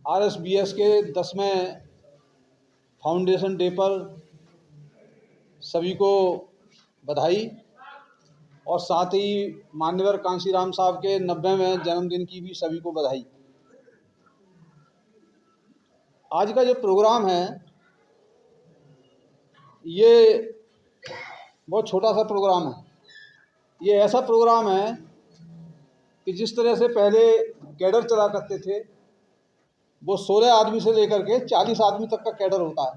RSBS के 10वें foundation day पर सभी को बधाई और साथ ही मान्यवर कांशीराम साहब के 90वें जन्मदिन की भी सभी को बधाई। आज का जो प्रोग्राम है ये बहुत छोटा सा प्रोग्राम है। ये ऐसा प्रोग्राम है कि जिस तरह से पहले कैडर चला करते थे, वो 16 आदमी से लेकर के 40 आदमी तक का कैडर होता है,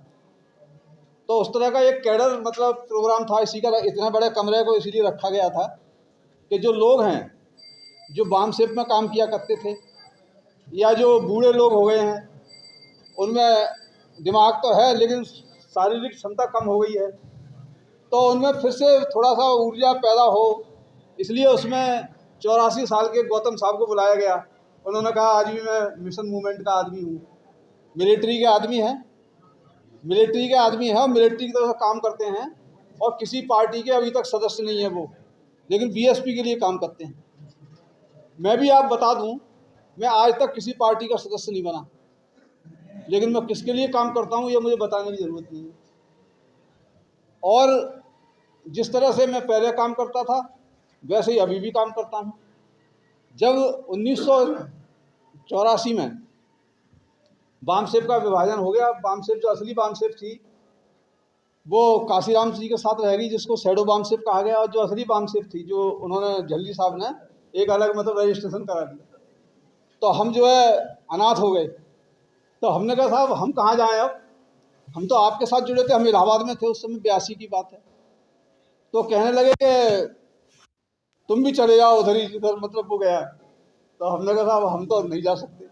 तो उस तरह का एक कैडर मतलब प्रोग्राम था। इसी का इतने बड़े कमरे को इसीलिए रखा गया था कि जो लोग हैं जो बाम शेप में काम किया करते थे या जो बूढ़े लोग हो गए हैं, उनमें दिमाग तो है लेकिन शारीरिक क्षमता कम हो गई है, तो उनमें फिर से थोड़ा सा ऊर्जा पैदा हो, इसलिए उसमें 84 साल के गौतम साहब को बुलाया गया। उन्होंने कहा आज भी मैं मिशन मूवमेंट का आदमी हूँ, मिलिट्री के आदमी है और मिलिट्री की तरफ से काम करते हैं और किसी पार्टी के अभी तक सदस्य नहीं है वो, लेकिन बीएसपी के लिए काम करते हैं। मैं भी आप बता दूं, मैं आज तक किसी पार्टी का सदस्य नहीं बना, लेकिन मैं किसके लिए काम करता हूं ये मुझे बताने की ज़रूरत नहीं है। और जिस तरह से मैं पहले काम करता था वैसे ही अभी भी काम करता हूं। जब 1984 में बामसेप का विभाजन हो गया, बामसेप जो असली बामसेप थी वो काशीराम जी के साथ रह गई, जिसको शैडो बामसेप कहा गया, और जो असली बामसेप थी जो उन्होंने झल्ली साहब ने एक अलग मतलब रजिस्ट्रेशन करा दिया, तो हम जो है अनाथ हो गए। तो हमने कहा साहब हम कहाँ जाएं, अब हम तो आपके साथ जुड़े थे, हम इलाहाबाद में थे उस समय, 82 की बात है। तो कहने लगे कि तुम भी चले जाओ उधर ही जिधर मतलब वो गया है। तो हमने कहा साहब हम तो नहीं जा सकते,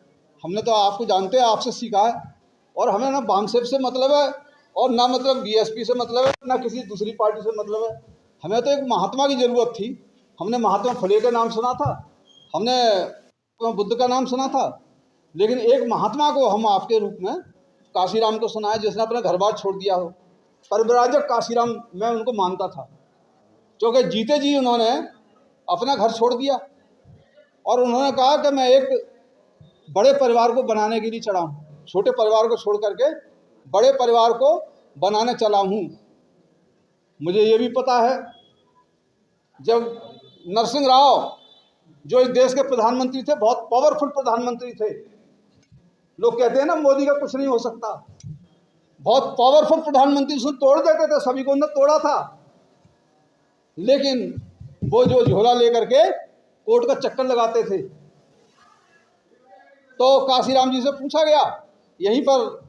हमने तो आपको जानते हैं, आपसे सीखा है, और हमें ना बामसेप से मतलब है और ना मतलब बीएसपी से मतलब है, ना किसी दूसरी पार्टी से मतलब है। हमें तो एक महात्मा की ज़रूरत थी। हमने महात्मा फुले का नाम सुना था, हमने बुद्ध का नाम सुना था, लेकिन एक महात्मा को हम आपके रूप में काशीराम को सुना है, जिसने अपना घर बार छोड़ दिया हो। परिव्राजक काशीराम मैं उनको मानता था, क्योंकि जीते जी उन्होंने अपना घर छोड़ दिया और उन्होंने कहा कि मैं एक बड़े परिवार को बनाने के लिए चला हूँ, छोटे परिवार को छोड़ करके बड़े परिवार को बनाने चला हूँ। मुझे ये भी पता है जब नरसिंह राव जो इस देश के प्रधानमंत्री थे, बहुत पावरफुल प्रधानमंत्री थे, लोग कहते हैं ना मोदी का कुछ नहीं हो सकता, बहुत पावरफुल प्रधानमंत्री, उसने तोड़ देते थे सभी को, उन्होंने तोड़ा था, लेकिन वो जो झोला लेकर के कोर्ट का चक्कर लगाते थे। तो काशीराम जी से पूछा गया यहीं पर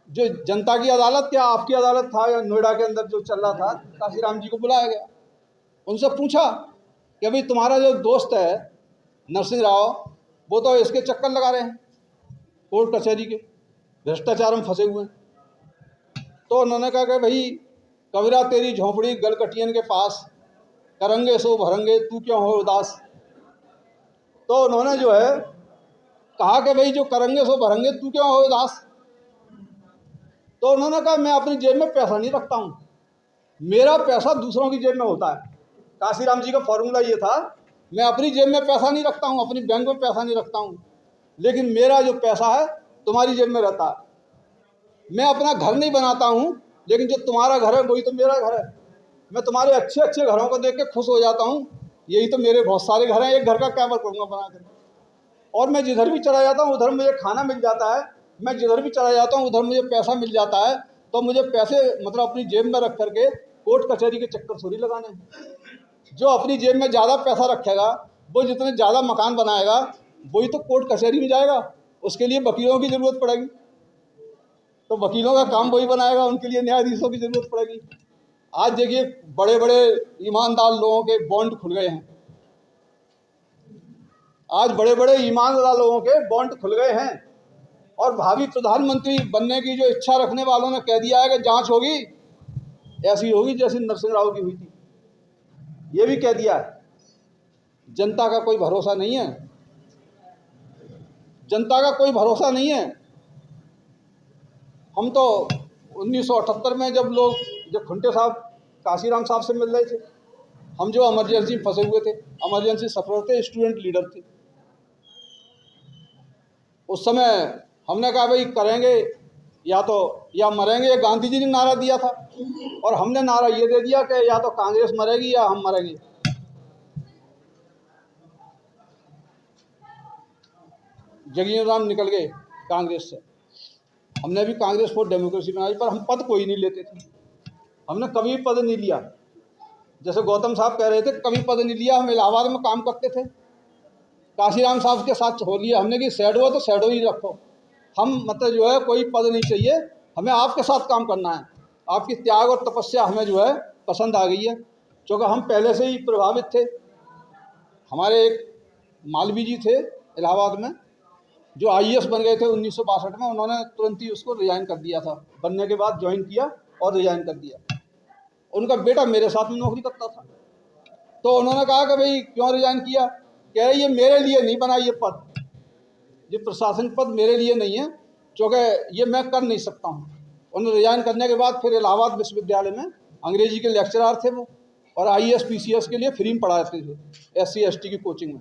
जो जनता की अदालत, क्या आपकी अदालत था या नोएडा के अंदर जो चल रहा था, काशीराम जी को बुलाया गया। उनसे पूछा कि भाई तुम्हारा जो दोस्त है नरसिंह राव, वो तो इसके चक्कर लगा रहे हैं कोर्ट कचहरी के, भ्रष्टाचार में फंसे हुए हैं। तो उन्होंने कहा कि भाई कबीरा तेरी झोंपड़ी गलकटियन के पास, करंगे सो भरंगे तू क्यों हो उदास। तो उन्होंने जो है कहा कि भाई जो करेंगे सो भरेंगे तू क्यों हो उदास। तो उन्होंने कहा मैं अपनी जेब में पैसा नहीं रखता हूँ, मेरा पैसा दूसरों की जेब में होता है। काशीराम जी का फॉर्मूला ये था, मैं अपनी जेब में पैसा नहीं रखता हूँ, अपनी बैंक में पैसा नहीं रखता हूँ, लेकिन मेरा जो पैसा है तुम्हारी जेब में रहता है। मैं अपना घर नहीं बनाता हूँ, लेकिन जो तुम्हारा घर है वही तो मेरा घर है। मैं तुम्हारे अच्छे अच्छे घरों को देख के खुश हो जाता हूँ, यही तो मेरे बहुत सारे घर हैं, एक घर का क्या मैं करूँगा बना कर। और मैं जिधर भी चला जाता हूँ उधर मुझे खाना मिल जाता है, मैं जिधर भी चला जाता हूँ उधर मुझे पैसा मिल जाता है। तो मुझे पैसे मतलब अपनी जेब में रख करके कोर्ट कचहरी के चक्कर थोड़ी लगाने हैं। जो अपनी जेब में ज़्यादा पैसा रखेगा, वो जितने ज़्यादा मकान बनाएगा, वही तो कोर्ट कचहरी में जाएगा। उसके लिए वकीलों की ज़रूरत पड़ेगी, तो वकीलों का काम वही बनाएगा, उनके लिए न्यायाधीशों की ज़रूरत पड़ेगी। आज देखिए बड़े बड़े ईमानदार लोगों के बॉन्ड खुल गए हैं, आज बड़े बड़े ईमानदार लोगों के बॉन्ड खुल गए हैं, और भावी प्रधानमंत्री बनने की जो इच्छा रखने वालों ने कह दिया है कि जांच होगी ऐसी होगी जैसी नरसिंह राव की हुई थी, ये भी कह दिया है। जनता का कोई भरोसा नहीं है, जनता का कोई भरोसा नहीं है। हम तो 1978 में जब खुंटे साहब काशीराम साहब से मिल रहे थे, हम जो इमरजेंसी फंसे हुए थे, इमरजेंसी सफर थे, स्टूडेंट लीडर थे, उस समय हमने कहा भाई करेंगे या तो या मरेंगे। ये गांधी जी ने नारा दिया था और हमने नारा ये दे दिया कि या तो कांग्रेस मरेगी या हम मरेंगे। जगजीवन राम निकल गए कांग्रेस से। हमने भी कांग्रेस फॉर डेमोक्रेसी बनाई, पर हम पद कोई नहीं लेते थे। हमने कभी पद नहीं लिया। जैसे गौतम साहब कह रहे थे कभी पद नहीं लिया। हम इलाहाबाद में काम करते थे, काशीराम साहब के साथ हो लिया हमने कि शैडो है तो शैडो ही रखो। हम मतलब जो है कोई पद नहीं चाहिए, हमें आपके साथ काम करना है। आपकी त्याग और तपस्या हमें जो है पसंद आ गई है, क्योंकि हम पहले से ही प्रभावित थे। हमारे एक मालवी जी थे इलाहाबाद में, जो आईएएस बन गए थे 1962 में। उन्होंने तुरंत ही उसको रिजाइन कर दिया था, बनने के बाद ज्वाइन किया और रिजाइन कर दिया। उनका बेटा मेरे साथ में नौकरी करता था, तो उन्होंने कहा कि भाई क्यों रिजाइन किया? कह रहे ये मेरे लिए नहीं बना ये पद, ये प्रशासन पद मेरे लिए नहीं है, क्योंकि ये मैं कर नहीं सकता हूँ। उन्होंने रिजाइन करने के बाद फिर इलाहाबाद विश्वविद्यालय में अंग्रेजी के लेक्चरार थे वो, और आईएएस पीसीएस के लिए फ्री में पढ़ाते थे, एससी एसटी की कोचिंग में।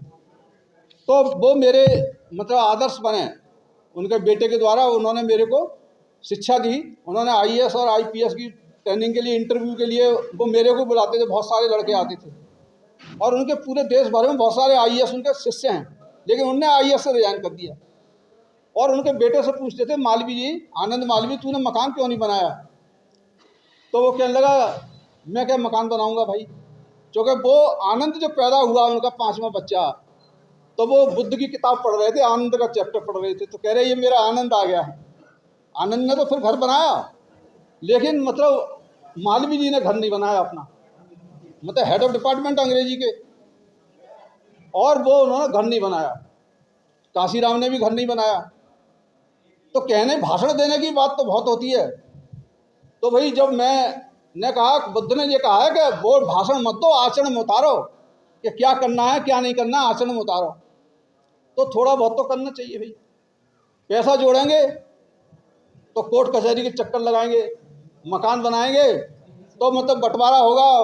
तो वो मेरे मतलब आदर्श बने उनके बेटे के द्वारा। उन्होंने मेरे को शिक्षा दी। उन्होंने आईएएस और आईपीएस की ट्रेनिंग के लिए, इंटरव्यू के लिए वो मेरे को बुलाते थे। बहुत सारे लड़के आते थे और उनके पूरे देश भर में बहुत सारे आईएएस उनके शिष्य हैं, लेकिन उनने आईएएस से रिजाइन कर दिया। और उनके बेटे से पूछते थे, मालवी जी, आनंद मालवी, तूने मकान क्यों नहीं बनाया? तो वो कहने लगा मैं क्या मकान बनाऊंगा भाई, क्योंकि वो आनंद जो पैदा हुआ उनका 5वां बच्चा, तो वो बुद्ध की किताब पढ़ रहे थे, आनंद का चैप्टर पढ़ रहे थे, तो कह रहे ये मेरा आनंद आ गया है। आनंद ने तो फिर घर बनाया, लेकिन मतलब मालवी जी ने घर नहीं बनाया अपना, मतलब हेड ऑफ डिपार्टमेंट अंग्रेजी के, और वो उन्होंने घर नहीं बनाया। काशीराम ने भी घर नहीं बनाया। तो कहने भाषण देने की बात तो बहुत होती है। तो भाई जब मैंने कहा, बुद्ध ने ये कहा है कि वो भाषण मत दो, आचरण में उतारो कि क्या करना है क्या नहीं करना, आचरण में उतारो। तो थोड़ा बहुत तो करना चाहिए भाई। पैसा जोड़ेंगे तो कोर्ट कचहरी के चक्कर लगाएंगे, मकान बनाएंगे तो मतलब बंटवारा होगा,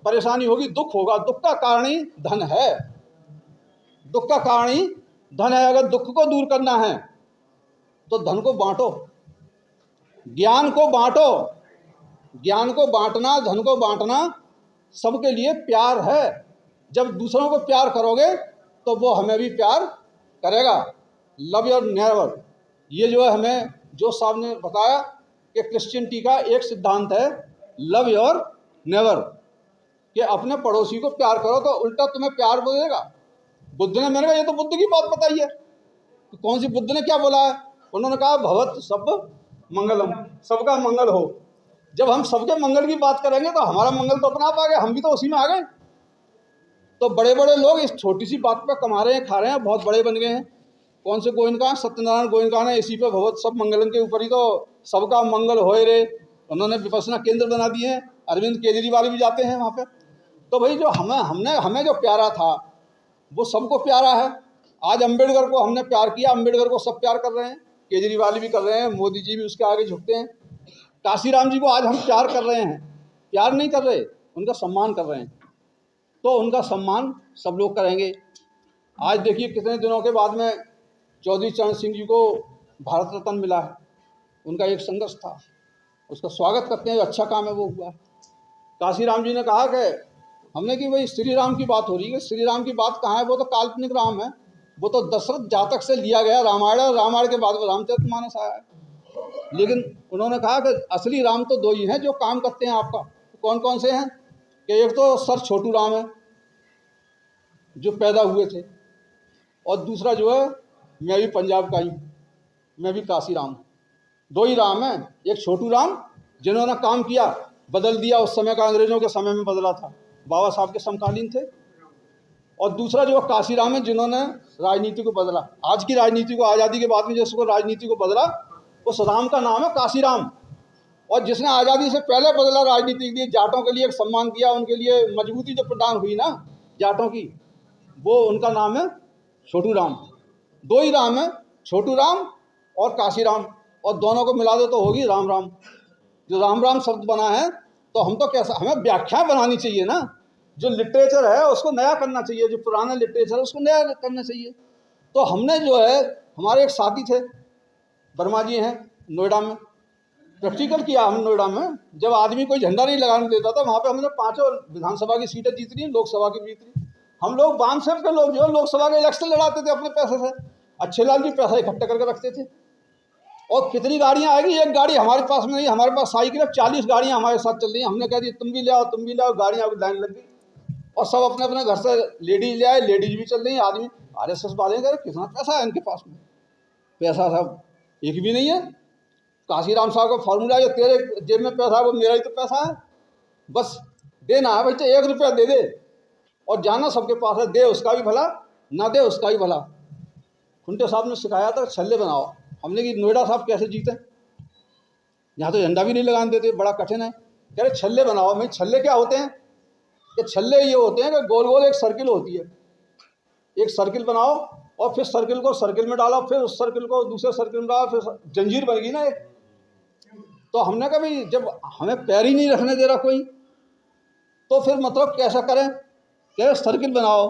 परेशानी होगी, दुख होगा। दुख का कारण ही धन है, दुख का कारण ही धन है। अगर दुख को दूर करना है तो धन को बांटो, ज्ञान को बांटो। ज्ञान को बांटना, धन को बांटना सबके लिए प्यार है। जब दूसरों को प्यार करोगे तो वो हमें भी प्यार करेगा। लव योर नेबर, ये जो है हमें जो साहब ने बताया कि क्रिश्चियनिटी का एक सिद्धांत है लव योर नेबर, कि अपने पड़ोसी को प्यार करो तो उल्टा तुम्हें प्यार मिलेगा। बुद्ध ने, मैंने कहा ये तो बुद्ध की बात बताई है, तो कौन सी, बुद्ध ने क्या बोला है? उन्होंने कहा भवत सब मंगलम, सबका मंगल हो। जब हम सबके मंगल की बात करेंगे तो हमारा मंगल तो अपना आप आ गया, हम भी तो उसी में आ गए। तो बड़े बड़े लोग इस छोटी सी बात पे कमा रहे हैं, खा रहे हैं, बहुत बड़े बन गए हैं। कौन से गोयनका, सत्यनारायण गोयनका ने इसी पे भगवत सब मंगलम के ऊपर ही तो सबका मंगल होए रे, उन्होंने विपස්සना केंद्र बना दिए हैं। अरविंद केजरीवाल भी जाते हैं वहाँ पे। तो भाई जो हमें जो प्यारा था वो सबको प्यारा है। आज अम्बेडकर को हमने प्यार किया, अम्बेडकर को सब प्यार कर रहे हैं, केजरीवाल भी कर रहे हैं, मोदी जी भी उसके आगे झुकते हैं। काशीराम जी को आज हम प्यार कर रहे हैं, प्यार नहीं कर रहे, उनका सम्मान कर रहे हैं। तो उनका सम्मान सब लोग करेंगे। आज देखिए कितने दिनों के बाद में चौधरी चरण सिंह जी को भारत रत्न मिला है। उनका एक संघर्ष था, उसका स्वागत करते हैं, अच्छा काम है वो हुआ। काशीराम जी ने कहा कि हमने कि भाई श्री राम की बात हो रही है, श्री राम की बात कहाँ है? वो तो काल्पनिक राम है, वो तो दशरथ जातक से लिया गया रामायण, और रामायण के बाद वो रामचरितमानस आया है। लेकिन उन्होंने कहा कि असली राम तो दो ही हैं जो काम करते हैं आपका। तो कौन कौन से हैं? कि एक तो सर छोटू राम है जो पैदा हुए थे, और दूसरा जो है मैं भी पंजाब का ही, मैं भी काशीराम। दो ही राम हैं, एक छोटू राम जिन्होंने काम किया, बदल दिया, उस समय का अंग्रेजों के समय में बदला था, बाबा साहब के समकालीन थे। और दूसरा जो काशीराम है जिन्होंने राजनीति को बदला। आज की राजनीति को, आज़ादी के बाद में जिसको राजनीति को बदला, उस राम का नाम है काशीराम। और जिसने आज़ादी से पहले बदला राजनीति के लिए, जाटों के लिए एक सम्मान दिया, उनके लिए मजबूती जो प्रदान हुई ना जाटों की, वो उनका नाम है छोटू राम। दो ही राम है, छोटू राम और काशीराम, और दोनों को मिला दो तो होगी राम राम। जो राम राम शब्द बना है, तो हम तो कैसा, हमें व्याख्या बनानी चाहिए ना। जो लिटरेचर है उसको नया करना चाहिए, जो पुराना लिटरेचर है उसको नया करना चाहिए। तो हमने जो है, हमारे एक साथी थे वर्मा जी हैं नोएडा में, प्रैक्टिकल किया हम नोएडा में। जब आदमी कोई झंडा नहीं लगाने देता था, वहाँ पे हमने 5 विधानसभा की सीटें जीत ली, लोकसभा की जीत ली। हम लोग बामसेफ के लोग जो लोकसभा के इलेक्शन लड़ाते थे अपने पैसे से, अच्छे लाल जी पैसा इकट्ठा करके रखते थे। और कितनी गाड़ियाँ आएगी, एक गाड़ी हमारे पास में नहीं, हमारे पास साइकिल 40 गाड़ियाँ हमारे साथ चल रही हैं। हमने कह दी तुम भी ले आओ, तुम भी ले आओ, गाड़ियाँ लाइन लग गई और सब अपने अपने घर से लेडीज ले आए, लेडीज भी चल रही हैं। आदमी RSS वाले कह रहे कितना पैसा है इनके पास में, पैसा सब एक भी नहीं है। काशीराम साहब का फॉर्मूला, जो तेरे जेब में पैसा है वो मेरा ही तो पैसा है, बस देना है बच्चे, 1 रुपया दे दे और जाना सबके पास है, दे उसका भी भला, ना दे उसका भी भला। खुंटे साहब ने सिखाया था छल्ले बनाओ। हमने कि नोएडा साहब कैसे जीते, यहाँ तो झंडा भी नहीं लगाने देते, बड़ा कठिन है। कह रहे छल्ले बनाओ। भाई छल्ले क्या होते हैं, कि छल्ले ये होते हैं कि गोल गोल एक सर्किल होती है, एक सर्किल बनाओ और फिर सर्किल को सर्किल में डालो, फिर उस सर्किल को दूसरे सर्किल में डालो, फिर जंजीर बनेगी ना एक। तो हमने कहा भाई जब हमें पैर ही नहीं रखने दे रहा कोई, तो फिर मतलब कैसा करें। कह रहे सर्किल बनाओ।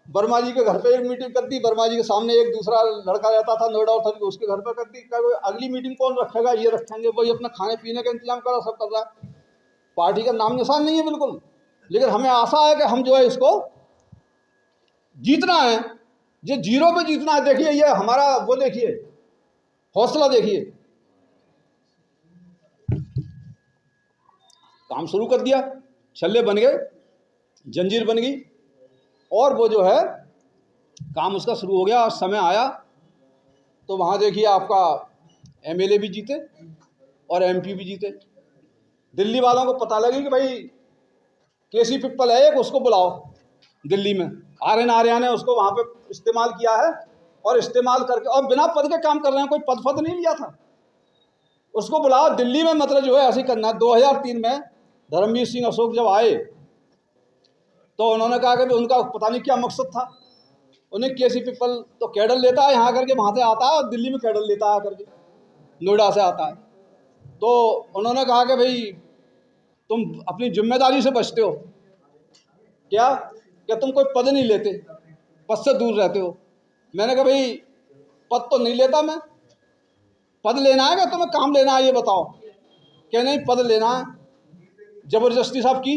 वर्मा जी के घर पे एक मीटिंग कर दी, वर्मा जी के सामने एक दूसरा लड़का रहता था नोएडा और उसके घर पे कर दी। अगली मीटिंग कौन रखेगा, ये रखेंगे, वही अपना खाने पीने का इंतजाम करा, सब कर रहा है। पार्टी का नाम निशान नहीं है बिल्कुल, लेकिन हमें आशा है कि हम जो है इसको जीतना है, ये 0 पे जीतना है। देखिए ये हमारा वो देखिए हौसला देखिए, काम शुरू कर दिया, छल्ले बन गए, जंजीर बन गई और वो जो है काम उसका शुरू हो गया। और समय आया तो वहाँ देखिए आपका MLA भी जीते और MP भी जीते। दिल्ली वालों को पता लगी कि भाई केसी पिप्पल है एक, उसको बुलाओ दिल्ली में। RN आर्या ने उसको वहाँ पे इस्तेमाल किया है और इस्तेमाल करके, और बिना पद के काम कर रहे हैं, कोई पद फद नहीं लिया था। उसको बुलाओ दिल्ली में, मतलब जो है ऐसे करना। 2003 में धर्मवीर सिंह अशोक जब आए तो उन्होंने कहा कि उनका पता नहीं क्या मकसद था। उन्हें केसी पिप्पल तो कैडर लेता है यहाँ करके, वहाँ से आता है, और दिल्ली में कैडर लेता है करके, नोएडा से आता है। तो उन्होंने कहा कि भाई तुम अपनी जिम्मेदारी से बचते हो क्या तुम कोई पद नहीं लेते, पद से दूर रहते हो। मैंने कहा भाई पद तो नहीं लेता मैं, पद लेना है क्या तुम्हें, काम लेना है ये बताओ। क्या नहीं पद लेना है, जबरदस्ती साहब की।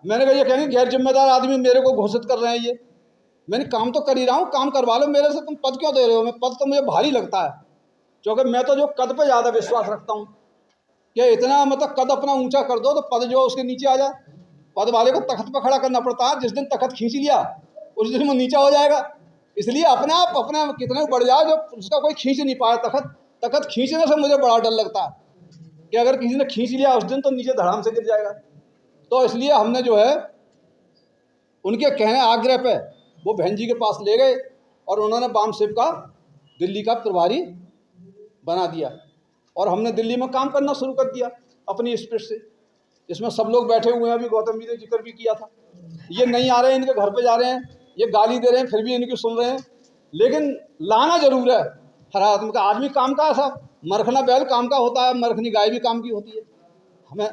मैंने कहा ये कहेंगे गैर जिम्मेदार आदमी मेरे को घोषित कर रहे हैं ये। मैंने काम तो कर ही रहा हूँ, काम करवा लो मेरे से, तुम पद क्यों दे रहे हो। मैं पद तो मुझे भारी लगता है, क्योंकि मैं तो जो कद पे ज़्यादा विश्वास रखता हूँ कि इतना मतलब कद अपना ऊंचा कर दो तो पद जो है उसके नीचे आ जाए। पद वाले को तख्त पर खड़ा करना पड़ता है, जिस दिन तख्त खींच लिया उस दिन वो नीचा हो जाएगा। इसलिए अपने आप अपने कितने बढ़ जाए, जो उसका कोई खींच नहीं पाया तख्त खींचने से मुझे बड़ा डर लगता है कि अगर किसी ने खींच लिया उस दिन तो नीचे धड़ाम से गिर जाएगा। तो इसलिए हमने जो है उनके कहने आग्रह पे वो बहन जी के पास ले गए और उन्होंने बामसेफ का दिल्ली का प्रभारी बना दिया और हमने दिल्ली में काम करना शुरू कर दिया अपनी स्पीड से। इसमें सब लोग बैठे हुए हैं, अभी गौतम जी ने जिक्र भी किया था। ये नहीं आ रहे हैं, इनके घर पे जा रहे हैं, ये गाली दे रहे हैं, फिर भी इनकी सुन रहे हैं, लेकिन लाना जरूर है हर आदमी का। आदमी काम का ऐसा, मरखना बैल काम का होता है, मरखनी गाय भी काम की होती है हमें।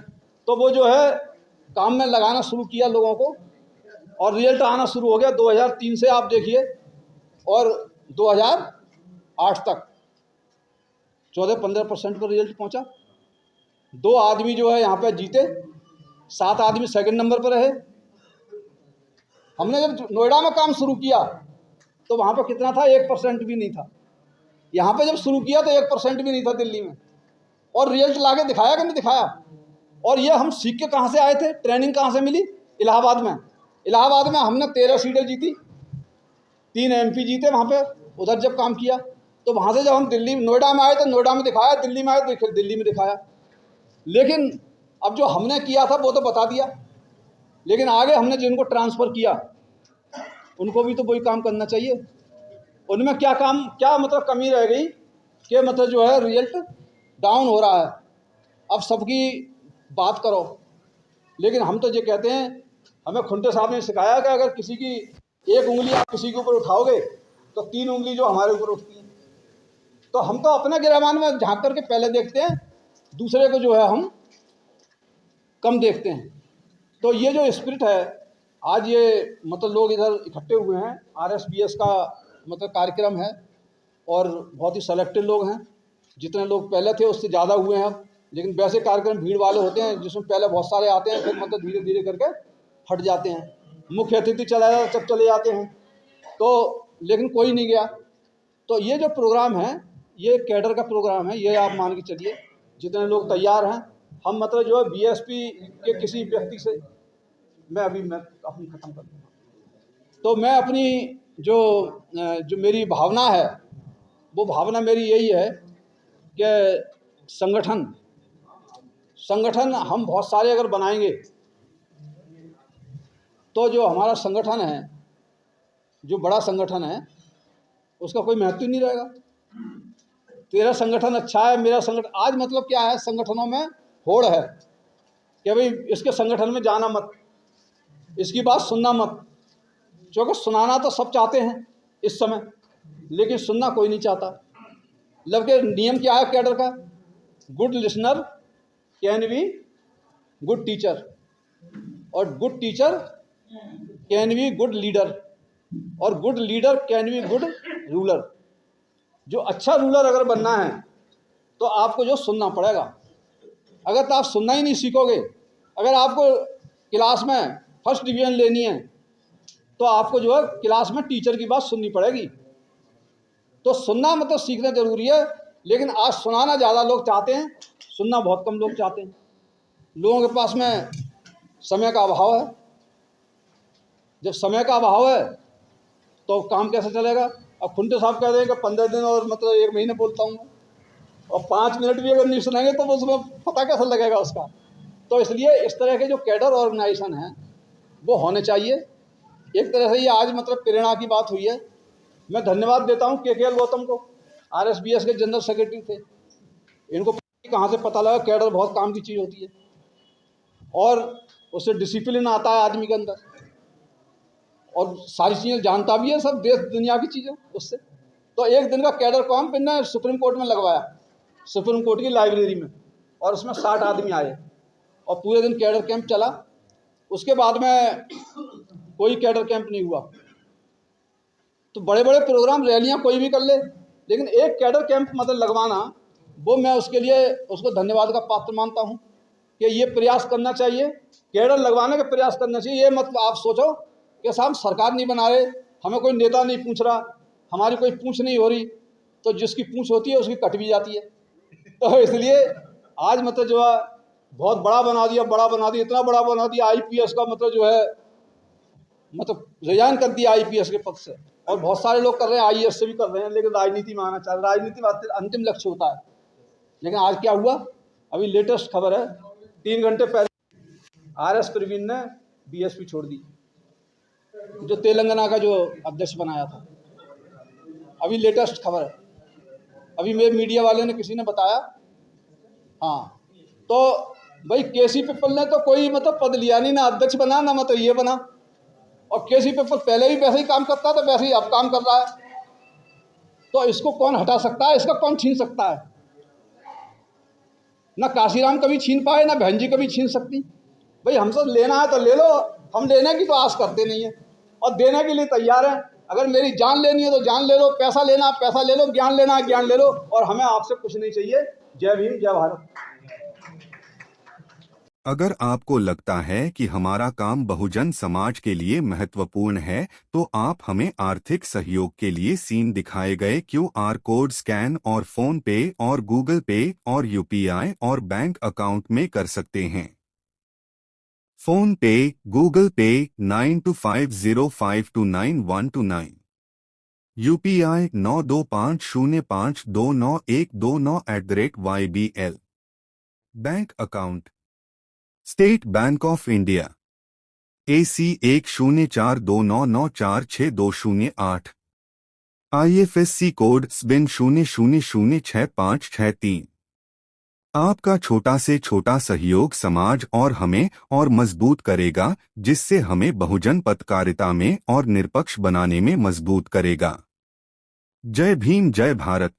तो वो जो है काम में लगाना शुरू किया लोगों को और रिजल्ट आना शुरू हो गया 2003 से आप देखिए, और 2008 तक 14-15% पर रिजल्ट पहुंचा। 2 आदमी जो है यहाँ पे जीते, 7 आदमी सेकंड नंबर पर रहे। हमने जब नोएडा में काम शुरू किया तो वहाँ पर कितना था, 1% भी नहीं था। यहाँ पे जब शुरू किया तो 1% भी नहीं था दिल्ली में, और रिजल्ट ला के दिखाया कि नहीं दिखाया। और ये हम सीख के कहाँ से आए थे, ट्रेनिंग कहाँ से मिली, इलाहाबाद में। इलाहाबाद में हमने 13 सीटें जीती, 3 MP जीते वहाँ पे, उधर जब काम किया। तो वहाँ से जब हम दिल्ली नोएडा में आए तो नोएडा में दिखाया, दिल्ली में आए तो फिर दिल्ली में दिखाया। लेकिन अब जो हमने किया था वो तो बता दिया, लेकिन आगे हमने जिनको ट्रांसफ़र किया उनको भी तो वही काम करना चाहिए। उनमें क्या काम, क्या मतलब कमी रह गई कि मतलब जो है रिजल्ट डाउन हो रहा है। अब सबकी बात करो, लेकिन हम तो ये कहते हैं, हमें खुंटे साहब ने सिखाया कि अगर किसी की एक उंगली आप किसी के ऊपर उठाओगे तो 3 उंगली जो हमारे ऊपर उठती है। तो हम तो अपने गिरहमान में झांक करके पहले देखते हैं, दूसरे को जो है हम कम देखते हैं। तो ये जो स्पिरिट है, आज ये मतलब लोग इधर इकट्ठे हुए हैं, RSBS का मतलब कार्यक्रम है और बहुत ही सेलेक्टेड लोग हैं। जितने लोग पहले थे उससे ज़्यादा हुए हैं अब। लेकिन वैसे कार्यक्रम भीड़ वाले होते हैं जिसमें पहले बहुत सारे आते हैं, फिर मतलब धीरे धीरे करके हट जाते हैं। मुख्य अतिथि चले जाते हैं, तो लेकिन कोई नहीं गया। तो ये जो प्रोग्राम है ये कैडर का प्रोग्राम है, ये आप मान के चलिए जितने लोग तैयार हैं। हम मतलब जो है बीएसपी के किसी व्यक्ति से मैं अपनी ख़त्म कर दूँगा। तो मैं अपनी जो मेरी भावना है वो भावना मेरी यही है कि संगठन हम बहुत सारे अगर बनाएंगे तो जो हमारा संगठन है, जो बड़ा संगठन है, उसका कोई महत्व नहीं रहेगा। तेरा संगठन अच्छा है, मेरा संगठन, आज मतलब क्या है, संगठनों में होड़ है कि भाई इसके संगठन में जाना मत, इसकी बात सुनना मत। क्योंकि सुनाना तो सब चाहते हैं इस समय, लेकिन सुनना कोई नहीं चाहता। जबकि नियम क्या है कैडर का? Good listener can be good teacher, और good teacher can be good leader, और good leader can be good ruler. जो अच्छा रूलर अगर बनना है तो आपको जो सुनना पड़ेगा। अगर तो आप सुनना ही नहीं सीखोगे, अगर आपको क्लास में फर्स्ट डिवीज़न लेनी है तो आपको जो है क्लास में टीचर की बात सुननी पड़ेगी। तो सुनना मतलब सीखना जरूरी है, लेकिन आज सुनाना ज़्यादा लोग चाहते हैं, सुनना बहुत कम लोग चाहते हैं। लोगों के पास में समय का अभाव है। जब समय का अभाव है तो काम कैसे चलेगा? अब खुंटे साहब कह दें कि 15 दिन और मतलब 1 महीने बोलता हूँ, और 5 मिनट भी अगर नहीं सुनेंगे तो उसमें पता कैसे लगेगा उसका। तो इसलिए इस तरह के जो कैडर ऑर्गेनाइजेशन हैं वो होने चाहिए। एक तरह से ये आज मतलब प्रेरणा की बात हुई है। मैं धन्यवाद देता हूँ KKL गौतम को, RSBS के जनरल सेक्रेटरी थे। इनको कहाँ से पता लगा कैडर बहुत काम की चीज़ होती है, और उससे डिसिप्लिन आता है आदमी के अंदर, और सारी चीज़ें जानता भी है, सब देश दुनिया की चीज़ें उससे। तो एक दिन का कैडर कैंप इन्होंने सुप्रीम कोर्ट में लगवाया, सुप्रीम कोर्ट की लाइब्रेरी में, और उसमें 60 आदमी आए और पूरे दिन कैडर कैंप चला। उसके बाद में कोई कैडर कैंप नहीं हुआ। तो बड़े बड़े प्रोग्राम, रैलियां कोई भी कर ले, लेकिन एक कैडर कैंप मतलब लगवाना, वो मैं उसके लिए उसको धन्यवाद का पात्र मानता हूं कि ये प्रयास करना चाहिए, कैडर लगवाने का प्रयास करना चाहिए। ये मतलब आप सोचो कि साहब सरकार नहीं बना रहे, हमें कोई नेता नहीं पूछ रहा, हमारी कोई पूछ नहीं हो रही, तो जिसकी पूछ होती है उसकी कट भी जाती है। तो इसलिए आज मतलब जो है बहुत बड़ा बना दिया, इतना बड़ा बना दिया। IPS का मतलब जो है मतलब रिजाइन कर दिया IPS के पद से, और बहुत सारे लोग कर रहे हैं, IAS से भी कर रहे हैं, लेकिन राजनीति में आना चाह रहे। राजनीति में अंतिम लक्ष्य होता है। लेकिन आज क्या हुआ, अभी लेटेस्ट खबर है, 3 घंटे पहले RS प्रवीण ने BSP छोड़ दी, जो तेलंगाना का जो अध्यक्ष बनाया था। अभी लेटेस्ट खबर है, अभी मेरे मीडिया वाले ने किसी ने बताया। हाँ, तो भाई KC पीपल ने तो कोई मतलब पद लिया नहीं, ना अध्यक्ष बना, ना मतलब ये बना। और KC पीपल पहले भी वैसे ही काम करता था, वैसे ही अब काम कर रहा है। तो इसको कौन हटा सकता है? इसका कौन छीन सकता है? ना काशीराम कभी छीन पाए, ना बहन जी कभी छीन सकती। भाई हमसे लेना है तो ले लो, हम लेने की तो आस करते नहीं है, और देने के लिए तैयार हैं। अगर मेरी जान लेनी है तो जान ले लो, पैसा लेना है पैसा ले लो, ज्ञान लेना है ज्ञान ले लो, और हमें आपसे कुछ नहीं चाहिए। जय भीम, जय भारत। अगर आपको लगता है कि हमारा काम बहुजन समाज के लिए महत्वपूर्ण है, तो आप हमें आर्थिक सहयोग के लिए सीन दिखाए गए QR कोड स्कैन और फोन पे और गूगल पे और UPI और बैंक अकाउंट में कर सकते हैं। फोन पे, गूगल पे 9250529129, UPI 9250529129@YBL। Bank account state bank of India AC 104299462008, IFSC code SBIN 00066563। आपका छोटा से छोटा सहयोग समाज और हमें और मजबूत करेगा, जिससे हमें बहुजन पत्रकारिता में और निष्पक्ष बनाने में मजबूत करेगा। जय भीम, जय भारत।